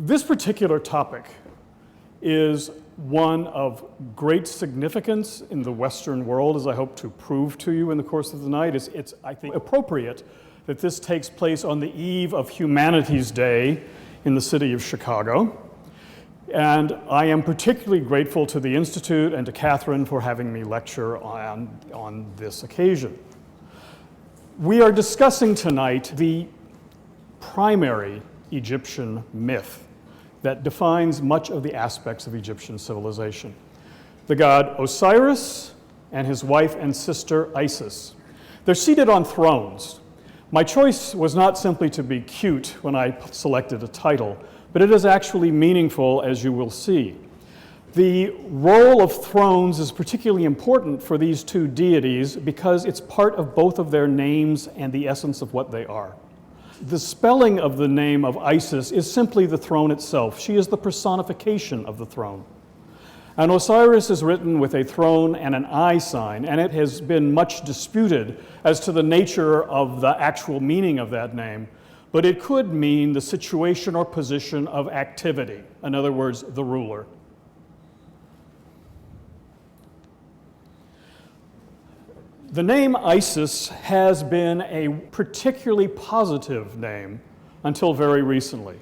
This particular topic is one of great significance in the Western world, as I hope to prove to you in the course of the night. It's I think, appropriate that this takes place on the eve of Humanities Day in the city of Chicago. And I am particularly grateful to the Institute and to Catherine for having me lecture on this occasion. We are discussing tonight the primary Egyptian myth that defines much of the aspects of Egyptian civilization. The god Osiris and his wife and sister Isis. They're seated on thrones. My choice was not simply to be cute when I selected a title, but it is actually meaningful, as you will see. The role of thrones is particularly important for these two deities because it's part of both of their names and the essence of what they are. The spelling of the name of Isis is simply the throne itself. She is the personification of the throne. And Osiris is written with a throne and an eye sign, and it has been much disputed as to the nature of the actual meaning of that name, but it could mean the situation or position of activity, in other words, the ruler. The name Isis has been a particularly positive name until very recently.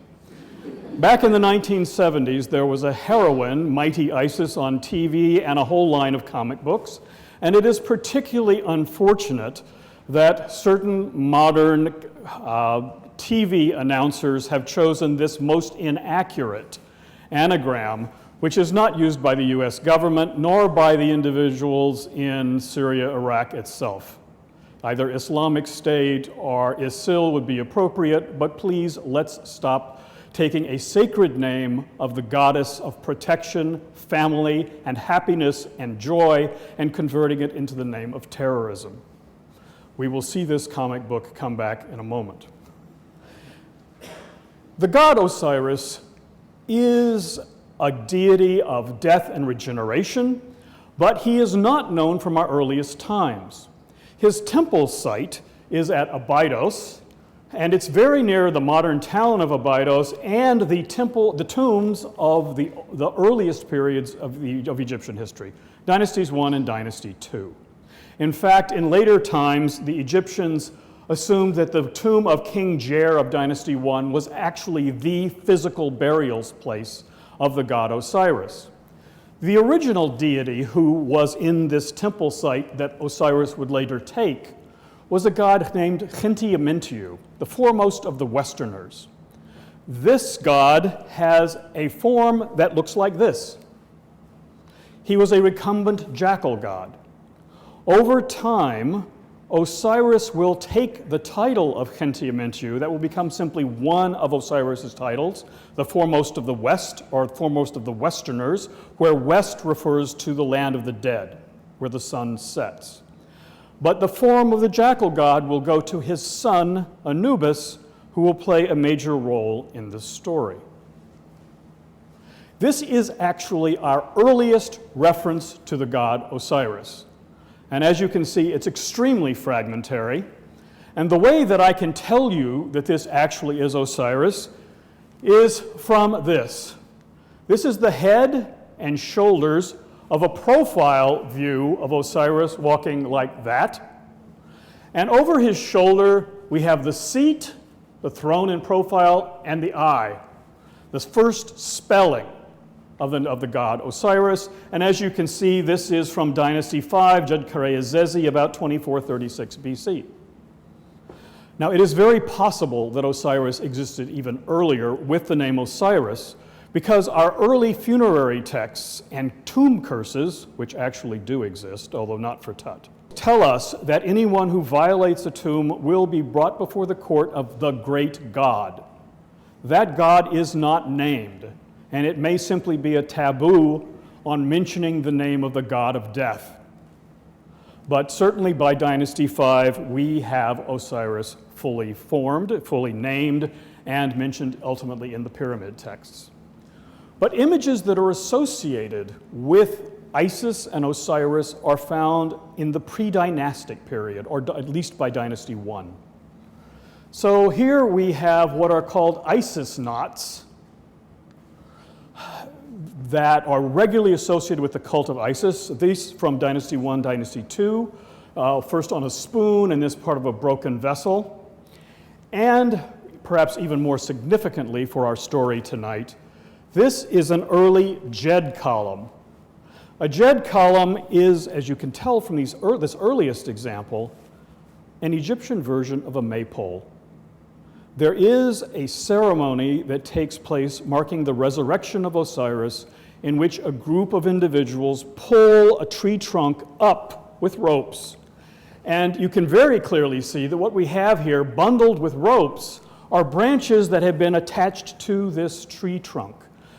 Back in the 1970s, there was a heroine, Mighty Isis, on TV and a whole line of comic books, and it is particularly unfortunate that certain modern TV announcers have chosen this most inaccurate anagram, which is not used by the US government nor by the individuals in Syria, Iraq itself. Either Islamic State or ISIL would be appropriate, but please let's stop taking a sacred name of the goddess of protection, family, and happiness and joy and converting it into the name of terrorism. We will see this comic book come back in a moment. The god Osiris is a deity of death and regeneration, but he is not known from our earliest times. His temple site is at Abydos, and it's very near the modern town of Abydos and the tombs of the earliest periods of Egyptian history, Dynasties I and Dynasty II. In fact, in later times, the Egyptians assumed that the tomb of King Jer of Dynasty I was actually the physical burial place of the god Osiris. The original deity who was in this temple site that Osiris would later take was a god named Khenti-Amyntiu, the foremost of the Westerners. This god has a form that looks like this. He was a recumbent jackal god. Over time, Osiris will take the title of Khenti-Amyntiu, that will become simply one of Osiris's titles, the foremost of the West, or foremost of the Westerners, where West refers to the land of the dead, where the sun sets. But the form of the jackal god will go to his son, Anubis, who will play a major role in this story. This is actually our earliest reference to the god Osiris. And as you can see, it's extremely fragmentary. And the way that I can tell you that this actually is Osiris is from this. This is the head and shoulders of a profile view of Osiris walking like that. And over his shoulder, we have the seat, the throne in profile, and the eye, the first spelling of the god Osiris. And as you can see, this is from Dynasty V, Judkare-Zezi, about 2436 BC. Now, it is very possible that Osiris existed even earlier with the name Osiris, because our early funerary texts and tomb curses, which actually do exist, although not for Tut, tell us that anyone who violates a tomb will be brought before the court of the great god. That god is not named, and it may simply be a taboo on mentioning the name of the god of death. But certainly by Dynasty V, we have Osiris fully formed, fully named, and mentioned ultimately in the pyramid texts. But images that are associated with Isis and Osiris are found in the pre-dynastic period, or at least by Dynasty I. So here we have what are called Isis knots, that are regularly associated with the cult of Isis, these from Dynasty 1, Dynasty 2, first on a spoon and this part of a broken vessel. And perhaps even more significantly for our story tonight, this is an early Jed column. A Jed column is, as you can tell from this earliest example, an Egyptian version of a maypole. There is a ceremony that takes place marking the resurrection of Osiris, in which a group of individuals pull a tree trunk up with ropes. And you can very clearly see that what we have here, bundled with ropes, are branches that have been attached to this tree trunk,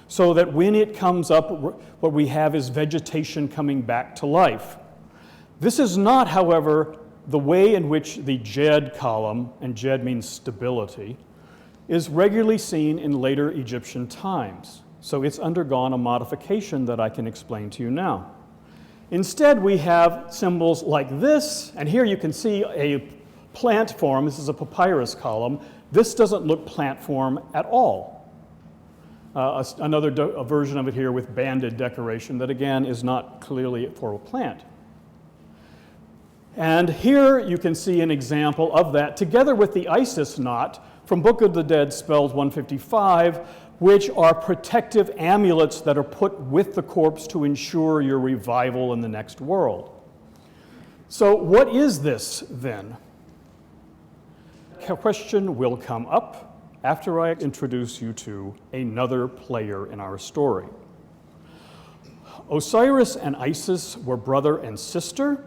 so that when it comes up, what we have is vegetation coming back to life. This is not, however, the way in which the Jed column, and Jed means stability, is regularly seen in later Egyptian times. So it's undergone a modification that I can explain to you now. Instead, we have symbols like this, and here you can see a plant form. This is a papyrus column. This doesn't look plant form at all. Another version of it here with banded decoration that again is not clearly for a plant. And here you can see an example of that together with the Isis knot from Book of the Dead spells 155, which are protective amulets that are put with the corpse to ensure your revival in the next world. So what is this then? A question will come up after I introduce you to another player in our story. Osiris and Isis were brother and sister.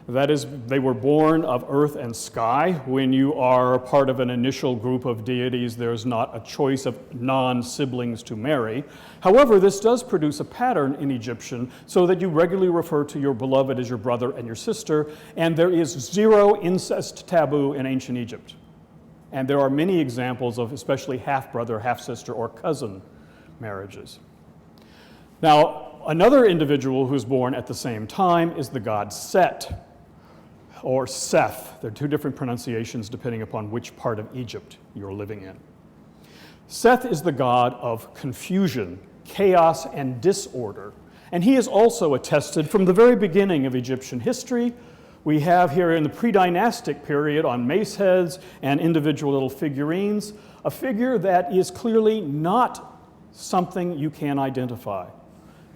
That is, they were born of earth and sky. When you are part of an initial group of deities, there's not a choice of non-siblings to marry. However, this does produce a pattern in Egyptian so that you regularly refer to your beloved as your brother and your sister, and there is zero incest taboo in ancient Egypt. And there are many examples of especially half-brother, half-sister, or cousin marriages. Now, another individual who's born at the same time is the god Set, or Seth. There are two different pronunciations depending upon which part of Egypt you're living in. Seth is the god of confusion, chaos, and disorder. And he is also attested from the very beginning of Egyptian history. We have here in the pre-dynastic period on mace heads and individual little figurines, a figure that is clearly not something you can identify.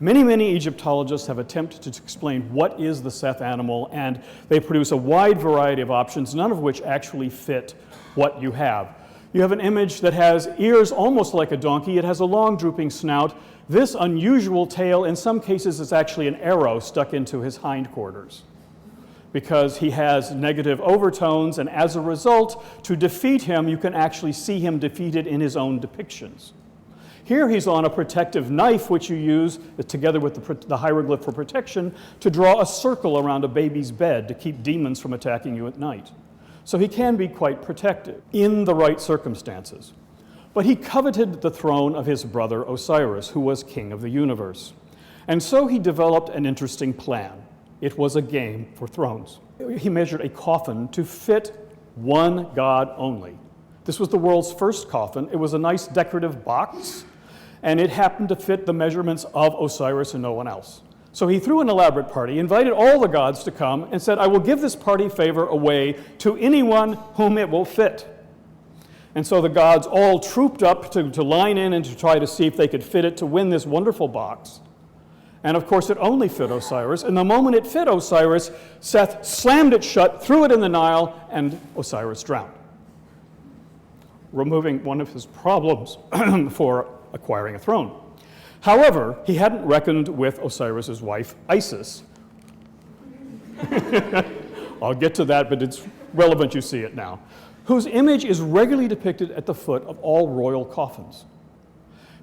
Many Egyptologists have attempted to explain what is the Seth animal, and they produce a wide variety of options, none of which actually fit what you have. You have an image that has ears almost like a donkey. It has a long drooping snout. This unusual tail, in some cases, is actually an arrow stuck into his hindquarters because he has negative overtones, and as a result, to defeat him, you can actually see him defeated in his own depictions. Here he's on a protective knife, which you use together with the hieroglyph for protection to draw a circle around a baby's bed to keep demons from attacking you at night. So he can be quite protective in the right circumstances. But he coveted the throne of his brother Osiris, who was king of the universe. And so he developed an interesting plan. It was a game for thrones. He measured a coffin to fit one god only. This was the world's first coffin. It was a nice decorative box, and it happened to fit the measurements of Osiris and no one else. So he threw an elaborate party, invited all the gods to come, and said, I will give this party favor away to anyone whom it will fit. And so the gods all trooped up to line in and to try to see if they could fit it to win this wonderful box. And of course, it only fit Osiris. And the moment it fit Osiris, Seth slammed it shut, threw it in the Nile, and Osiris drowned, removing one of his problems for acquiring a throne. However, he hadn't reckoned with Osiris's wife, Isis. I'll get to that, but it's relevant you see it now. Whose image is regularly depicted at the foot of all royal coffins.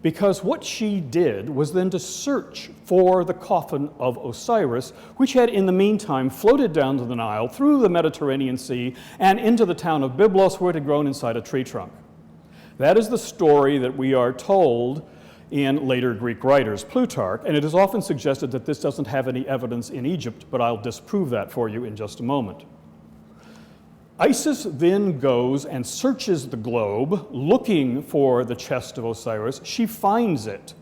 Because what she did was then to search for the coffin of Osiris, which had in the meantime floated down to the Nile, through the Mediterranean Sea, and into the town of Byblos, where it had grown inside a tree trunk. That is the story that we are told in later Greek writers, Plutarch, and it is often suggested that this doesn't have any evidence in Egypt, but I'll disprove that for you in just a moment. Isis then goes and searches the globe looking for the chest of Osiris. She finds it.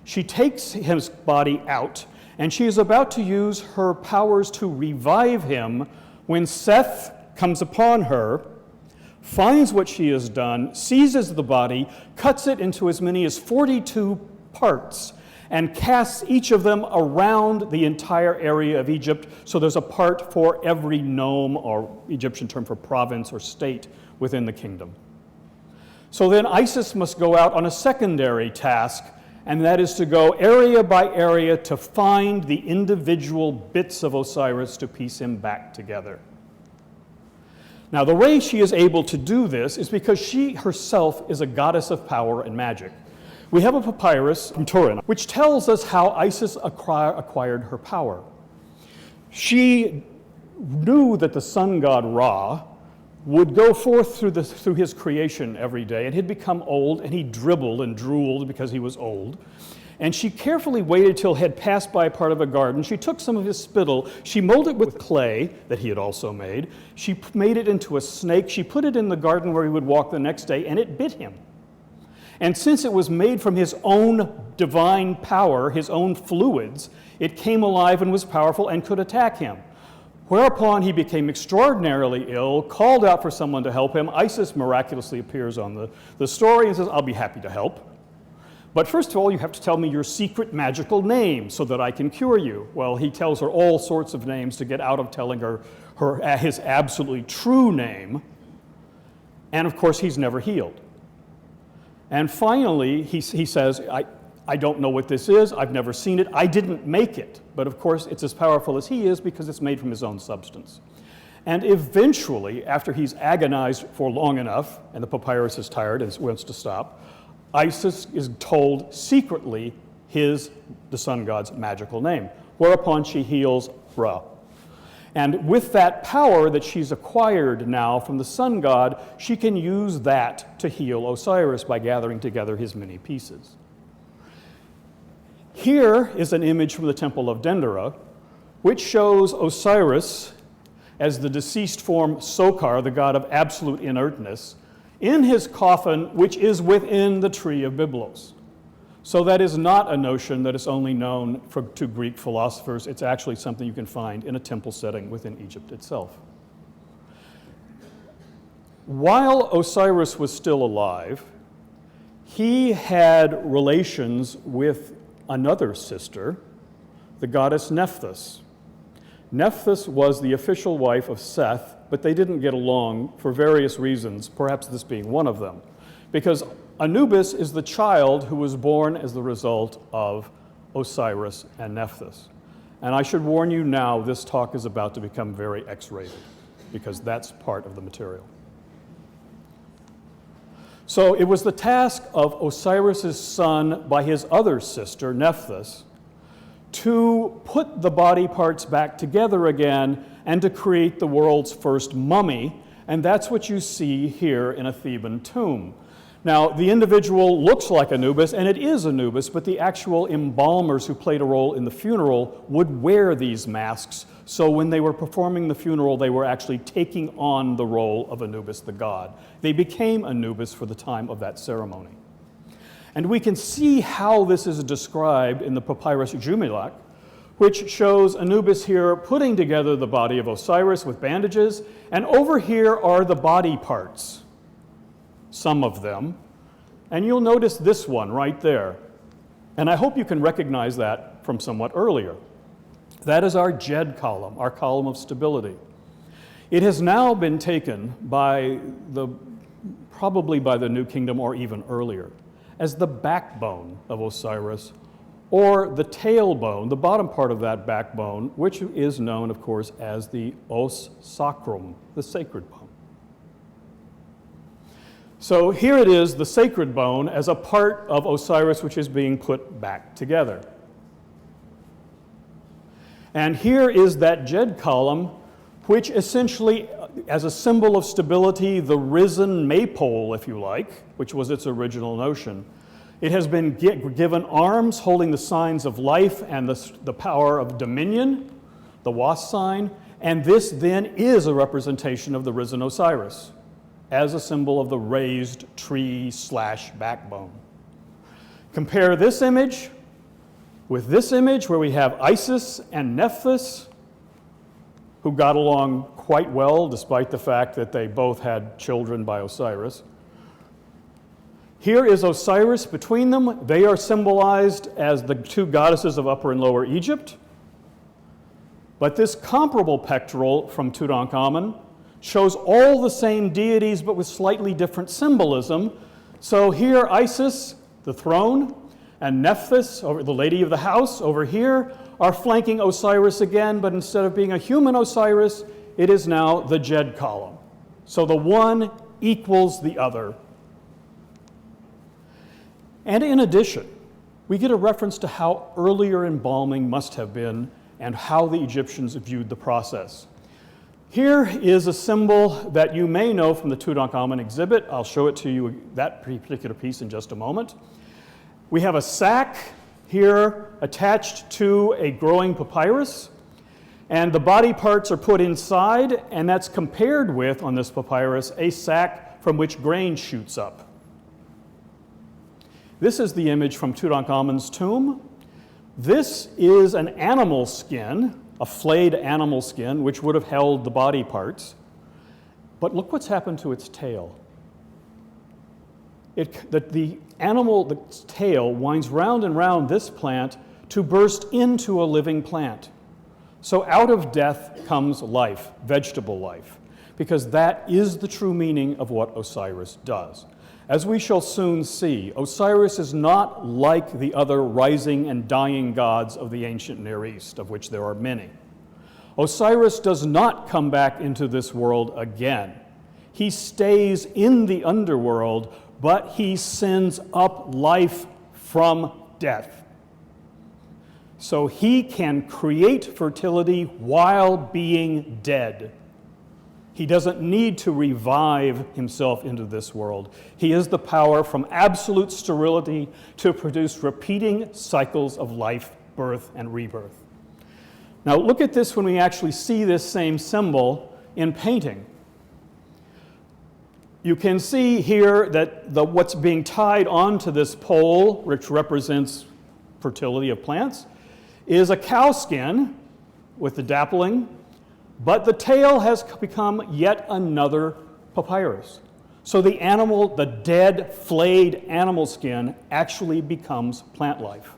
She takes his body out, and she is about to use her powers to revive him when Seth comes upon her, finds what she has done, seizes the body, cuts it into as many as 42 parts, and casts each of them around the entire area of Egypt, so there's a part for every nome, or Egyptian term for province or state, within the kingdom. So then Isis must go out on a secondary task, and that is to go area by area to find the individual bits of Osiris to piece him back together. Now, the way she is able to do this is because she herself is a goddess of power and magic. We have a papyrus from Turin, which tells us how Isis acquired her power. She knew that the sun god Ra would go forth through his creation every day, and he'd become old, and he dribbled and drooled because he was old. And she carefully waited till he had passed by a part of a garden. She took some of his spittle, she molded it with clay that he had also made. She made it into a snake. She put it in the garden where he would walk the next day, and it bit him. And since it was made from his own divine power, his own fluids, it came alive and was powerful and could attack him. Whereupon he became extraordinarily ill, called out for someone to help him. Isis miraculously appears on the story and says, "I'll be happy to help. But first of all, you have to tell me your secret magical name so that I can cure you." Well, he tells her all sorts of names to get out of telling her his absolutely true name. And of course, he's never healed. And finally, he says, I don't know what this is. I've never seen it. I didn't make it. But of course, it's as powerful as he is because it's made from his own substance. And eventually, after he's agonized for long enough, and the papyrus is tired and wants to stop, Isis is told secretly the sun god's magical name, whereupon she heals Ra. And with that power that she's acquired now from the sun god, she can use that to heal Osiris by gathering together his many pieces. Here is an image from the Temple of Dendera, which shows Osiris as the deceased form Sokar, the god of absolute inertness, in his coffin, which is within the tree of Byblos. So that is not a notion that is only known to Greek philosophers. It's actually something you can find in a temple setting within Egypt itself. While Osiris was still alive, he had relations with another sister, the goddess Nephthys. Nephthys was the official wife of Seth, but they didn't get along for various reasons, perhaps this being one of them, because Anubis is the child who was born as the result of Osiris and Nephthys. And I should warn you now, this talk is about to become very X-rated, because that's part of the material. So it was the task of Osiris's son by his other sister, Nephthys, to put the body parts back together again and to create the world's first mummy, and that's what you see here in a Theban tomb. Now, the individual looks like Anubis, and it is Anubis, but the actual embalmers who played a role in the funeral would wear these masks, so when they were performing the funeral, they were actually taking on the role of Anubis the god. They became Anubis for the time of that ceremony. And we can see how this is described in the Papyrus Jumilak, which shows Anubis here putting together the body of Osiris with bandages, and over here are the body parts, some of them, and you'll notice this one right there. And I hope you can recognize that from somewhat earlier. That is our Jed column, our column of stability. It has now been taken probably by the New Kingdom or even earlier, as the backbone of Osiris, or the tailbone, the bottom part of that backbone, which is known, of course, as the os sacrum, the sacred bone. So here it is, the sacred bone, as a part of Osiris which is being put back together. And here is that Jed column, which essentially, as a symbol of stability, the risen maypole, if you like, which was its original notion. It has been given arms holding the signs of life and the power of dominion, the was sign, and this then is a representation of the risen Osiris as a symbol of the raised tree/backbone. Compare this image with this image where we have Isis and Nephthys, who got along quite well despite the fact that they both had children by Osiris. Here is Osiris between them. They are symbolized as the two goddesses of Upper and Lower Egypt. But this comparable pectoral from Tutankhamun shows all the same deities but with slightly different symbolism. So here Isis, the throne, and Nephthys, the lady of the house, over here, are flanking Osiris again, but instead of being a human Osiris, it is now the Jed column. So the one equals the other. And in addition, we get a reference to how earlier embalming must have been and how the Egyptians viewed the process. Here is a symbol that you may know from the Tutankhamun exhibit. I'll show it to you, that particular piece, in just a moment. We have a sack here attached to a growing papyrus, and the body parts are put inside, and that's compared with, on this papyrus, a sack from which grain shoots up. This is the image from Tutankhamun's tomb. This is an animal skin, a flayed animal skin, which would have held the body parts. But look what's happened to its tail. The animal's tail winds round and round this plant to burst into a living plant. So out of death comes life, vegetable life, because that is the true meaning of what Osiris does. As we shall soon see, Osiris is not like the other rising and dying gods of the ancient Near East, of which there are many. Osiris does not come back into this world again. He stays in the underworld, but he sends up life from death. So he can create fertility while being dead. He doesn't need to revive himself into this world. He has the power from absolute sterility to produce repeating cycles of life, birth, and rebirth. Now look at this when we actually see this same symbol in painting. You can see here that what's being tied onto this pole, which represents fertility of plants, is a cow skin with the dappling, but the tail has become yet another papyrus. So the animal, the dead, flayed animal skin, actually becomes plant life.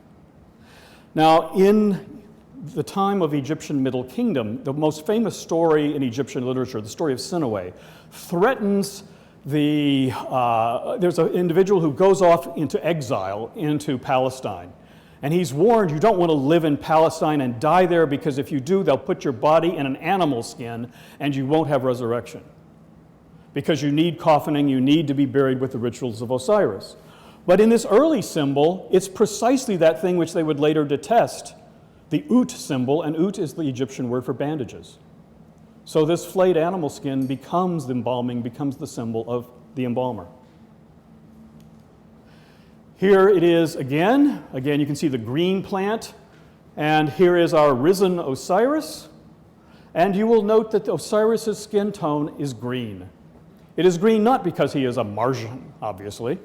Now, in the time of Egyptian Middle Kingdom, the most famous story in Egyptian literature, the story of Sinawe, threatens there's an individual who goes off into exile into Palestine. And he's warned, you don't want to live in Palestine and die there, because if you do, they'll put your body in an animal skin and you won't have resurrection. Because you need coffining, you need to be buried with the rituals of Osiris. But in this early symbol, it's precisely that thing which they would later detest, the Ut symbol, and Ut is the Egyptian word for bandages. So this flayed animal skin becomes the embalming, becomes the symbol of the embalmer. Here it is again. Again, you can see the green plant. And here is our risen Osiris. And you will note that Osiris's skin tone is green. It is green not because he is a Martian, obviously.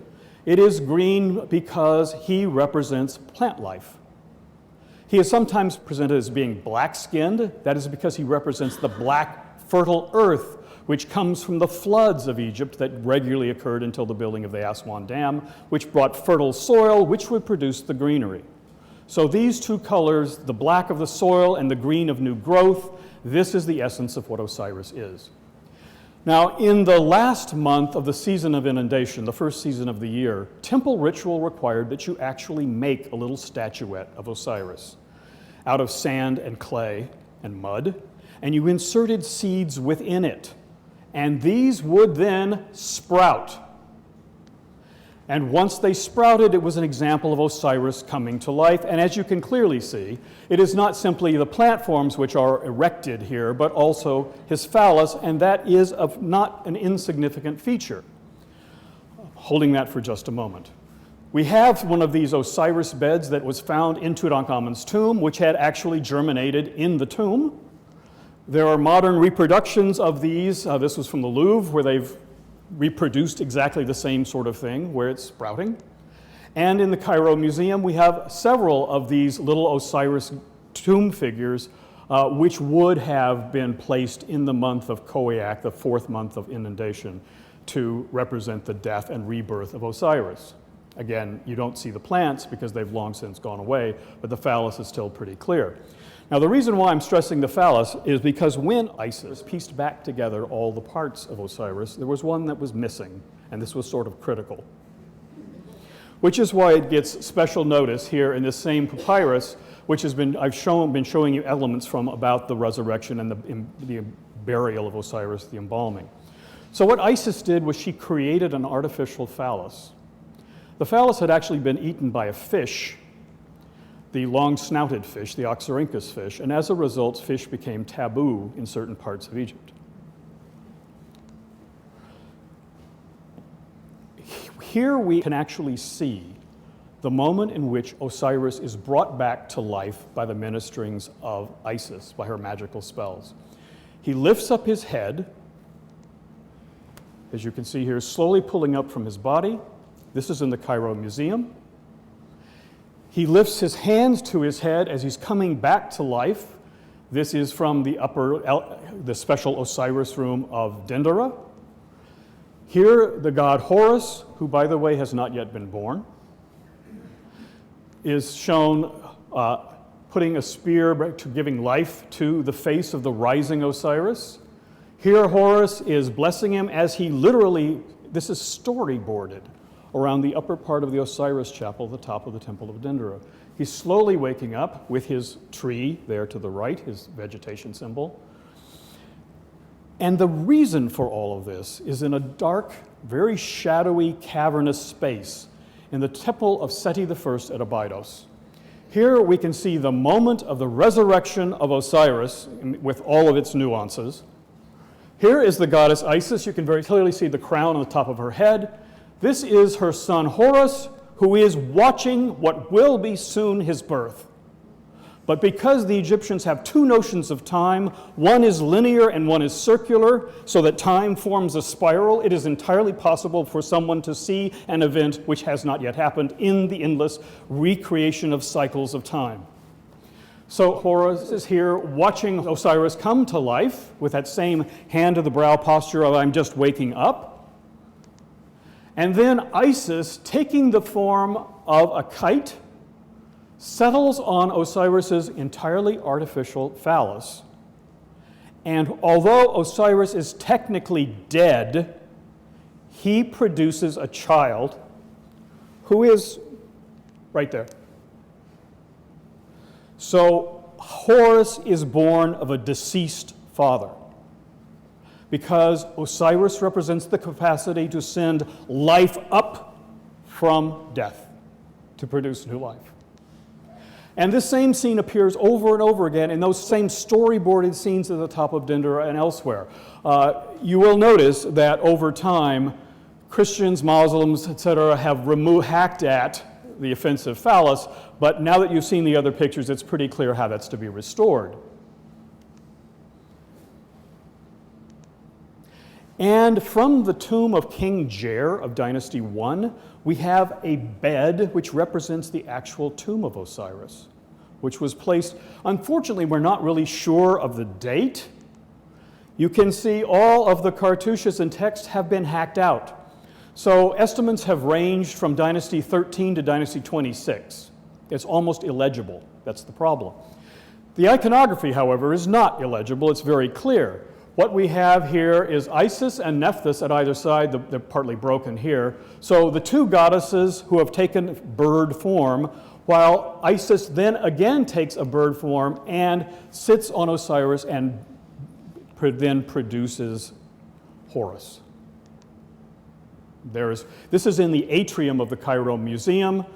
It is green because he represents plant life. He is sometimes presented as being black-skinned. That is because he represents the black, fertile earth which comes from the floods of Egypt that regularly occurred until the building of the Aswan Dam, which brought fertile soil, which would produce the greenery. So these two colors, the black of the soil and the green of new growth, this is the essence of what Osiris is. Now, in the last month of the season of inundation, the first season of the year, temple ritual required that you actually make a little statuette of Osiris out of sand and clay and mud, and you inserted seeds within it. And these would then sprout. And once they sprouted, it was an example of Osiris coming to life. And as you can clearly see, it is not simply the plant forms which are erected here, but also his phallus, and that is of not an insignificant feature. Holding that for just a moment. We have one of these Osiris beds that was found in Tutankhamun's tomb, which had actually germinated in the tomb. There are modern reproductions of these. This was from the Louvre, where they've reproduced exactly the same sort of thing, where it's sprouting. And in the Cairo Museum, we have several of these little Osiris tomb figures which would have been placed in the month of Khoiak, the 4th month of inundation, to represent the death and rebirth of Osiris. Again, you don't see the plants because they've long since gone away, but the phallus is still pretty clear. Now, the reason why I'm stressing the phallus is because when Isis pieced back together all the parts of Osiris, there was one that was missing, and this was sort of critical. Which is why it gets special notice here in this same papyrus, which has been, I've been showing you elements from about the resurrection and the burial of Osiris, the embalming. So what Isis did was she created an artificial phallus. The phallus had actually been eaten by a fish, the long-snouted fish, the Oxyrhynchus fish, and as a result, fish became taboo in certain parts of Egypt. Here we can actually see the moment in which Osiris is brought back to life by the ministerings of Isis, by her magical spells. He lifts up his head, as you can see here, slowly pulling up from his body. This is in the Cairo Museum. He lifts his hands to his head as he's coming back to life. This is from the special Osiris room of Dendera. Here, the god Horus, who, by the way, has not yet been born, is shown putting a spear, giving life to the face of the rising Osiris. Here, Horus is blessing him as he literally, this is storyboarded around the upper part of the Osiris chapel, the top of the Temple of Dendera. He's slowly waking up with his tree there to the right, his vegetation symbol. And the reason for all of this is in a dark, very shadowy, cavernous space in the temple of Seti I at Abydos. Here we can see the moment of the resurrection of Osiris with all of its nuances. Here is the goddess Isis. You can very clearly see the crown on the top of her head. This is her son Horus, who is watching what will be soon his birth. But because the Egyptians have two notions of time, one is linear and one is circular, so that time forms a spiral, it is entirely possible for someone to see an event which has not yet happened in the endless recreation of cycles of time. So Horus is here watching Osiris come to life with that same hand to the brow posture of I'm just waking up. And then Isis, taking the form of a kite, settles on Osiris's entirely artificial phallus. And although Osiris is technically dead, he produces a child who is right there. So Horus is born of a deceased father, because Osiris represents the capacity to send life up from death to produce new life. And this same scene appears over and over again in those same storyboarded scenes at the top of Dendera and elsewhere. You will notice that over time, Christians, Muslims, etc., have hacked at the offensive phallus, but now that you've seen the other pictures, it's pretty clear how that's to be restored. And from the tomb of King Jer of Dynasty I, we have a bed which represents the actual tomb of Osiris, which was placed, unfortunately, we're not really sure of the date. You can see all of the cartouches and text have been hacked out. So estimates have ranged from Dynasty 13 to Dynasty 26. It's almost illegible. That's the problem. The iconography, however, is not illegible. It's very clear. What we have here is Isis and Nephthys at either side. They're partly broken here. So the two goddesses who have taken bird form, while Isis then again takes a bird form and sits on Osiris and then produces Horus. This is in the atrium of the Cairo Museum.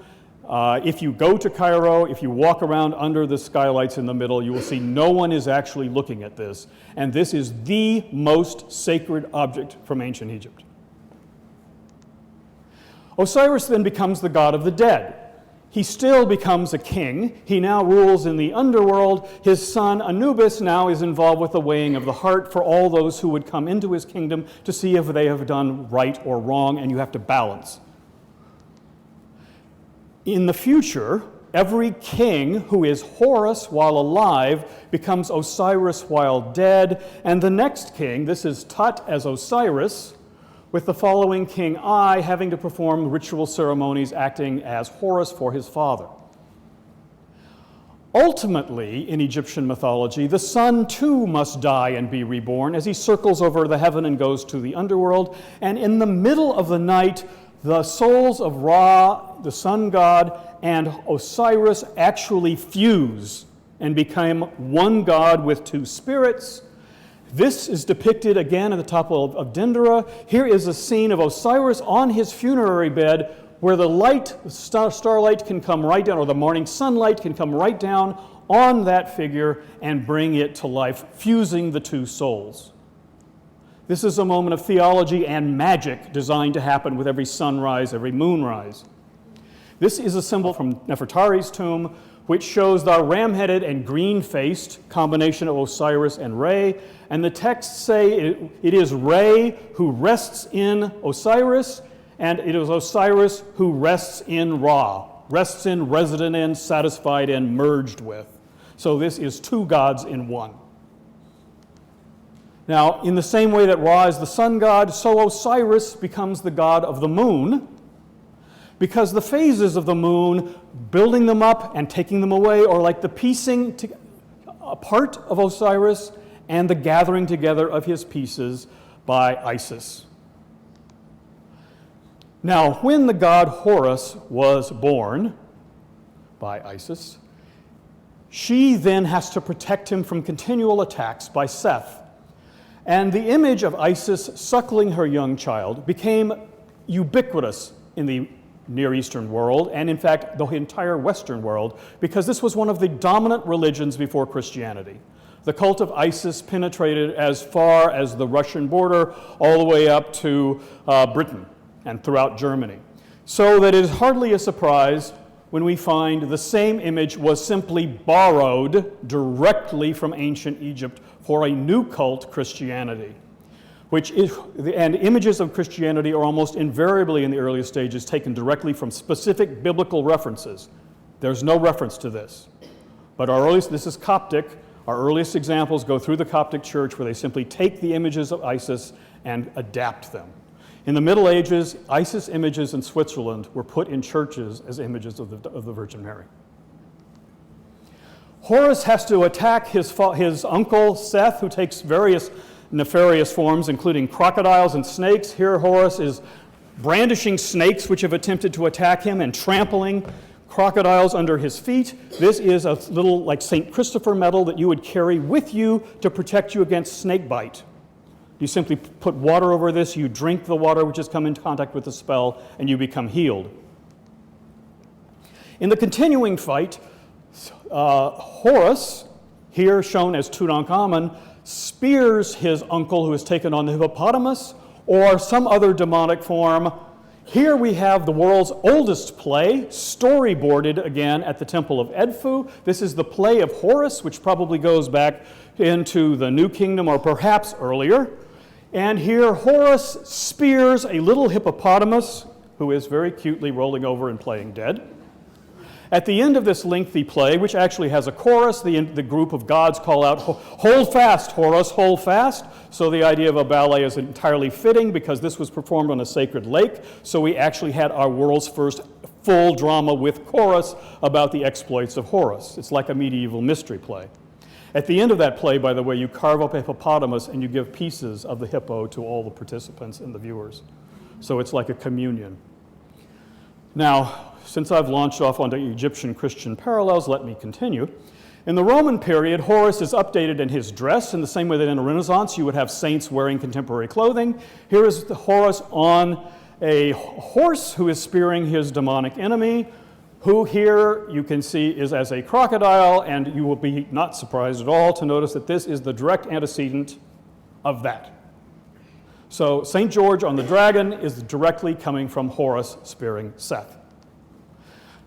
If you go to Cairo, if you walk around under the skylights in the middle, you will see no one is actually looking at this. And this is the most sacred object from ancient Egypt. Osiris then becomes the god of the dead. He still becomes a king. He now rules in the underworld. His son Anubis now is involved with the weighing of the heart for all those who would come into his kingdom to see if they have done right or wrong, and you have to balance. In the future, every king who is Horus while alive becomes Osiris while dead, and the next king, this is Tut as Osiris, with the following king I having to perform ritual ceremonies acting as Horus for his father. Ultimately, in Egyptian mythology, the sun too must die and be reborn as he circles over the heaven and goes to the underworld, and in the middle of the night, the souls of Ra, the sun god, and Osiris actually fuse and become one god with two spirits. This is depicted again in the Temple of Dendera. Here is a scene of Osiris on his funerary bed where the light, starlight can come right down, or the morning sunlight can come right down on that figure and bring it to life, fusing the two souls. This is a moment of theology and magic designed to happen with every sunrise, every moonrise. This is a symbol from Nefertari's tomb, which shows the ram-headed and green-faced combination of Osiris and Re. And the texts say it is Re who rests in Osiris, and it is Osiris who rests in Ra, rests in, resident in, satisfied in, merged with. So this is two gods in one. Now, in the same way that Ra is the sun god, so Osiris becomes the god of the moon, because the phases of the moon, building them up and taking them away, are like the piecing apart of Osiris and the gathering together of his pieces by Isis. Now, when the god Horus was born by Isis, she then has to protect him from continual attacks by Seth. And the image of Isis suckling her young child became ubiquitous in the Near Eastern world, and in fact the entire Western world, because this was one of the dominant religions before Christianity. The cult of Isis penetrated as far as the Russian border, all the way up to Britain and throughout Germany. So that it is hardly a surprise when we find the same image was simply borrowed directly from ancient Egypt for a new cult, Christianity. And images of Christianity are almost invariably in the earliest stages taken directly from specific biblical references. There's no reference to this. But this is Coptic. Our earliest examples go through the Coptic church where they simply take the images of Isis and adapt them. In the Middle Ages, Isis images in Switzerland were put in churches as images of the Virgin Mary. Horus has to attack his uncle Seth, who takes various nefarious forms, including crocodiles and snakes. Here Horus is brandishing snakes which have attempted to attack him and trampling crocodiles under his feet. This is a little like St. Christopher medal that you would carry with you to protect you against snake bite. You simply put water over this, you drink the water which has come into contact with the spell, and you become healed. In the continuing fight, Horus, here shown as Tutankhamun, spears his uncle who has taken on the hippopotamus or some other demonic form. Here we have the world's oldest play, storyboarded again at the Temple of Edfu. This is the play of Horus, which probably goes back into the New Kingdom or perhaps earlier. And here Horus spears a little hippopotamus who is very cutely rolling over and playing dead. At the end of this lengthy play, which actually has a chorus, the group of gods call out, "Hold fast, Horus, hold fast." So the idea of a ballet is entirely fitting because this was performed on a sacred lake. So we actually had our world's first full drama with chorus about the exploits of Horus. It's like a medieval mystery play. At the end of that play, by the way, you carve up a hippopotamus and you give pieces of the hippo to all the participants and the viewers. So it's like a communion. Now, since I've launched off onto Egyptian Christian parallels, let me continue. In the Roman period, Horus is updated in his dress in the same way that in the Renaissance you would have saints wearing contemporary clothing. Here is the Horus on a horse who is spearing his demonic enemy, who here you can see is as a crocodile, and you will be not surprised at all to notice that this is the direct antecedent of that. So St. George on the dragon is directly coming from Horus spearing Seth.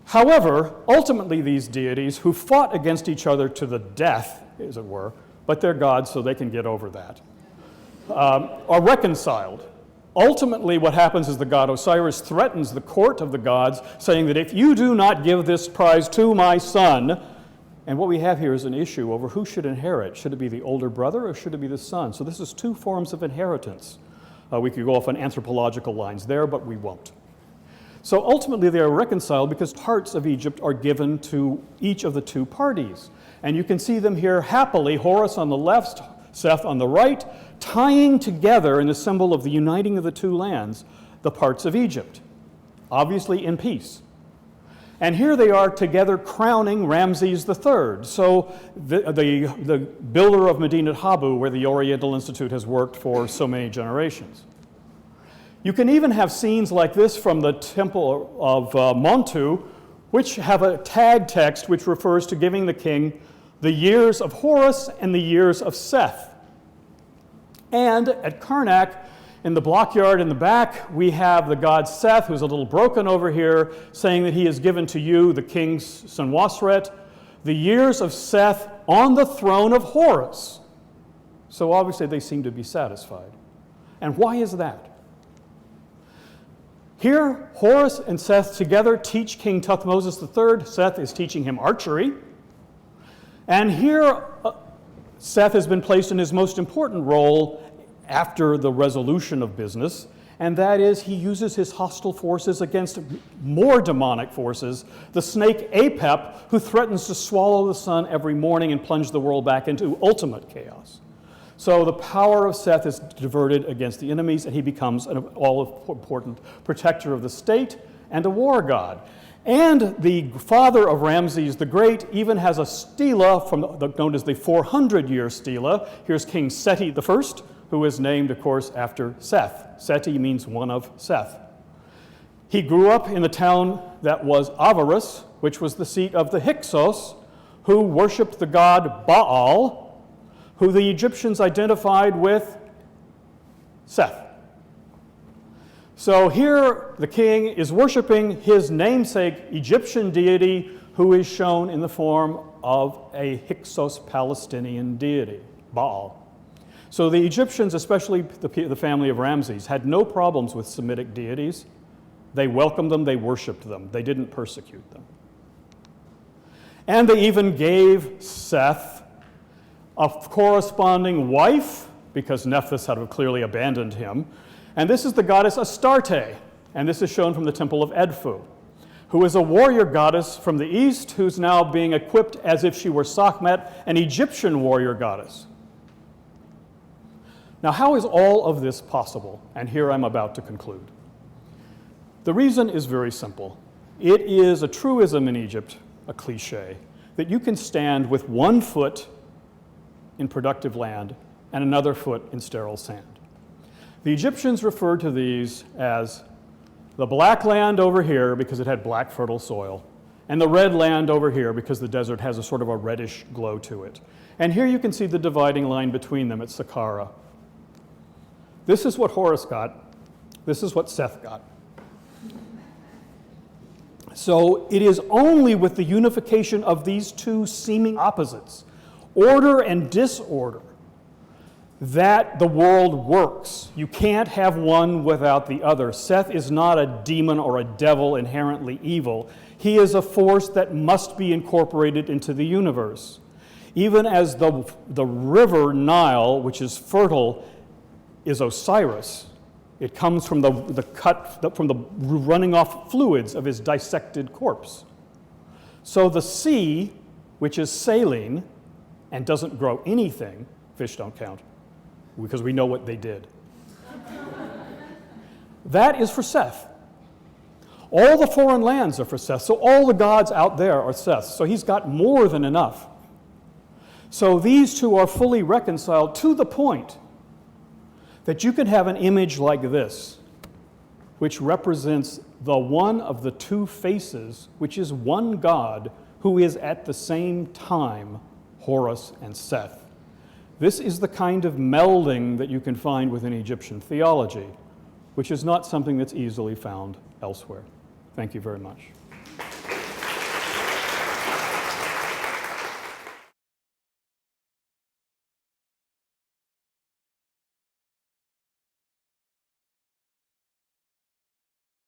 However, ultimately these deities, who fought against each other to the death, as it were, but they're gods so they can get over that, are reconciled. Ultimately, what happens is the god Osiris threatens the court of the gods, saying that if you do not give this prize to my son, and what we have here is an issue over who should inherit. Should it be the older brother or should it be the son? So this is two forms of inheritance. We could go off on anthropological lines there, but we won't. So ultimately they are reconciled because parts of Egypt are given to each of the two parties. And you can see them here happily, Horus on the left, Seth on the right, tying together in the symbol of the uniting of the two lands, the parts of Egypt, obviously in peace. And here they are together crowning Ramses III, so the builder of Medinet Habu, where the Oriental Institute has worked for so many generations. You can even have scenes like this from the Temple of Montu, which have a tag text which refers to giving the king the years of Horus and the years of Seth. And at Karnak, in the blockyard in the back, we have the god Seth, who's a little broken over here, saying that he has given to you, the king's Senwosret, the years of Seth on the throne of Horus. So obviously they seem to be satisfied. And why is that? Here, Horus and Seth together teach King Thutmose III. Seth is teaching him archery. And here, Seth has been placed in his most important role after the resolution of business, and that is he uses his hostile forces against more demonic forces, the snake Apep, who threatens to swallow the sun every morning and plunge the world back into ultimate chaos. So the power of Seth is diverted against the enemies, and he becomes an all-important protector of the state and a war god. And the father of Ramses the Great even has a stela known as the 400-year stela. Here's King Seti I, who is named, of course, after Seth. Seti means one of Seth. He grew up in the town that was Avaris, which was the seat of the Hyksos, who worshipped the god Baal, who the Egyptians identified with Seth. So here the king is worshiping his namesake Egyptian deity, who is shown in the form of a Hyksos Palestinian deity, Baal. So the Egyptians, especially the family of Ramses, had no problems with Semitic deities. They welcomed them, they worshipped them, they didn't persecute them. And they even gave Seth a corresponding wife, because Nephthys had clearly abandoned him. And this is the goddess Astarte, and this is shown from the Temple of Edfu, who is a warrior goddess from the east who's now being equipped as if she were Sekhmet, an Egyptian warrior goddess. Now, how is all of this possible? And here I'm about to conclude. The reason is very simple. It is a truism in Egypt, a cliche, that you can stand with one foot in productive land and another foot in sterile sand. The Egyptians referred to these as the black land over here because it had black fertile soil, and the red land over here because the desert has a sort of a reddish glow to it. And here you can see the dividing line between them at Saqqara. This is what Horus got. This is what Seth got. So it is only with the unification of these two seeming opposites, order and disorder, that the world works. You can't have one without the other. Seth is not a demon or a devil inherently evil. He is a force that must be incorporated into the universe. Even as the river Nile, which is fertile, is Osiris, it comes from the running off fluids of his dissected corpse. So the sea, which is saline and doesn't grow anything, fish don't count, because we know what they did. That is for Seth. All the foreign lands are for Seth, so all the gods out there are Seth. So he's got more than enough. So these two are fully reconciled to the point that you can have an image like this, which represents the one of the two faces, which is one God who is at the same time Horus and Seth. This is the kind of melding that you can find within Egyptian theology, which is not something that's easily found elsewhere. Thank you very much.